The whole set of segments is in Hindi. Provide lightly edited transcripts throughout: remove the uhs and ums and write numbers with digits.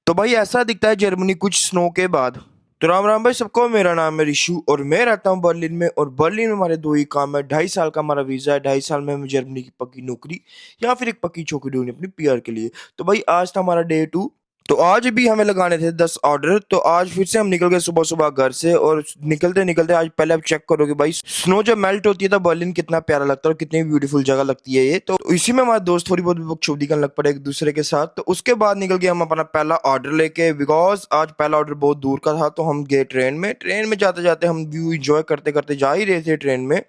तो भाई ऐसा दिखता है जर्मनी कुछ स्नो के बाद। तो राम राम भाई सबको, मेरा नाम है ऋषु और मैं रहता हूँ बर्लिन में। और बर्लिन में हमारे दो ही काम है, 2.5 साल का हमारा वीजा है, 2.5 साल में हमें जर्मनी की पक्की नौकरी या फिर एक पक्की छोकरी ढूंढनी अपनी पीआर के लिए। तो भाई आज था हमारा डे 2। तो आज भी हमें लगाने थे 10 ऑर्डर। तो आज फिर से हम निकल गए सुबह सुबह घर से। और निकलते निकलते आज पहले आप चेक करोगे भाई, स्नो जब मेल्ट होती है तो बर्लिन कितना प्यारा लगता है और कितनी ब्यूटीफुल जगह लगती है ये। तो इसी में हमारे दोस्त थोड़ी बहुत बकचोदी करने लग पड़े एक दूसरे के साथ। तो उसके बाद निकल गए हम अपना पहला ऑर्डर लेके, बिकॉज आज पहला ऑर्डर बहुत दूर का था। तो हम गए ट्रेन में जाते जाते हम व्यू इंजॉय करते करते जा ही रहे थे ट्रेन में।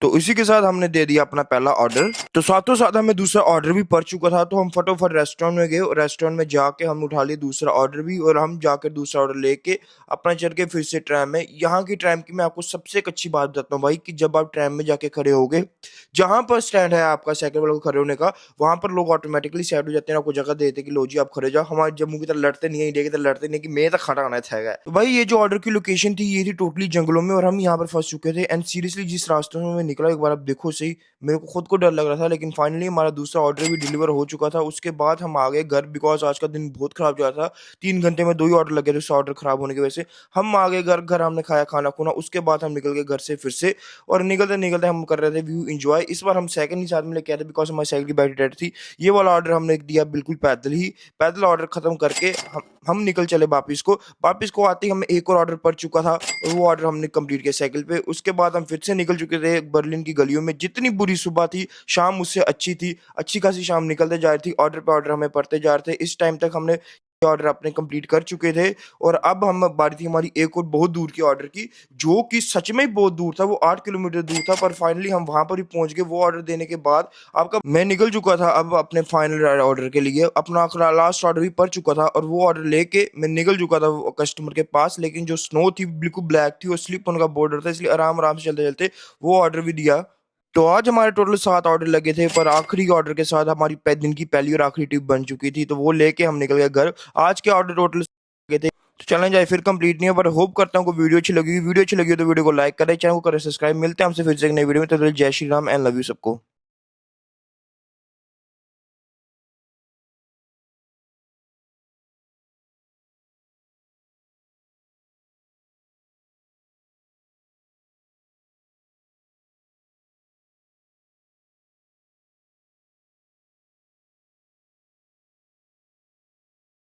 तो इसी के साथ हमने दे दिया अपना पहला ऑर्डर। तो साथों साथ हमें दूसरा ऑर्डर भी पड़ चुका था। तो हम फटोफट रेस्टोरेंट में गए और रेस्टोरेंट में जाके हम उठा लिए दूसरा ऑर्डर भी। और हम जाकर दूसरा ऑर्डर लेके अपना चल के फिर से ट्रेन में। यहाँ की ट्रेन की मैं आपको सबसे एक अच्छी बात बताता हूँ भाई, कि जब आप ट्रेन में जाके खड़े होगे, जहां पर स्टैंड है आपका साइकिल वालों को खड़े होने का, वहां पर लोग ऑटोमेटिकली साइड हो जाते हैं, आपको जगह देते हैं कि लो जी आप खड़े जाओ। हमारे जम्मू की तरह लड़ते नहीं है, इंडिया की तरह लड़ते नहीं है कि मैं तो खड़ा होना चाहिए। तो भाई ये जो ऑर्डर की लोकेशन थी ये थी टोटली जंगलों में और हम यहाँ पर फंस चुके थे। एंड सीरियसली जिस रास्ते में मैं निकला, एक बार आप देखो सही, मेरे को खुद को डर लग रहा था। लेकिन फाइनली हमारा दूसरा ऑर्डर भी डिलीवर हो चुका था। उसके बाद हम आ गए घर, बिकॉज आज का दिन बहुत खराब जा रहा था। 3 घंटे में 2 ही ऑर्डर लगे थे उस ऑर्डर खराब होने की वजह से। हम आ गए घर, घर हमने खाया खाना खुना। उसके बाद हम निकल गए घर से फिर से। और निकलते निकलते हम कर रहे थे व्यू इंजॉय। इस बार हम सेकंड ही साथ में लेके आए थे, बिकॉज हमारी साइकिल की बैटरी डेड थी। ये वाला ऑर्डर हमने दिया बिल्कुल पैदल ही। पैदल ऑर्डर खत्म करके हम निकल चले वापस को आते ही हमें एक और ऑर्डर पड़ चुका था और वो ऑर्डर हमने कंप्लीट किया साइकिल पे। उसके बाद हम फिर से निकल चुके थे बर्लिन की गलियों में। जितनी बुरी सुबह थी, शाम उससे अच्छी थी। अच्छी खासी शाम निकलते जा रही थी, ऑर्डर पे ऑर्डर हमें पड़ते जा रहे थे। इस टाइम तक हमने ऑर्डर अपने कंप्लीट कर चुके थे। और अब हम बारी थी हमारी एक और बहुत दूर की ऑर्डर की, जो कि सच में ही बहुत दूर था। वो 8 किलोमीटर दूर था, पर फाइनली हम वहां पर ही पहुंच गए। वो ऑर्डर देने के बाद आपका मैं निकल चुका था अब अपने फाइनल ऑर्डर के लिए। अपना लास्ट ऑर्डर भी पड़ चुका था और वो ऑर्डर लेके मैं निकल चुका था कस्टमर के पास। लेकिन जो स्नो थी बिल्कुल ब्लैक थी और स्लिप होने का बॉर्डर था, इसलिए आराम आराम से चलते चलते वो ऑर्डर भी दिया। तो आज हमारे टोटल 7 ऑर्डर लगे थे, पर आखिरी ऑर्डर के साथ हमारी दिन की पहली और आखिरी टिप बन चुकी थी। तो वो लेके हम निकल गए घर। आज के ऑर्डर टोटल लगे थे। तो चैलेंज आई फिर कंप्लीट नहीं है, पर होप करता हूँ वीडियो अच्छी लगी। वीडियो अच्छी लगी हो तो वीडियो को लाइक करें, चैनल को करें सब्सक्राइब। मिलते हैं हमसे फिर से एक नई वीडियो में। तो जय Shri Ram and love you सबको।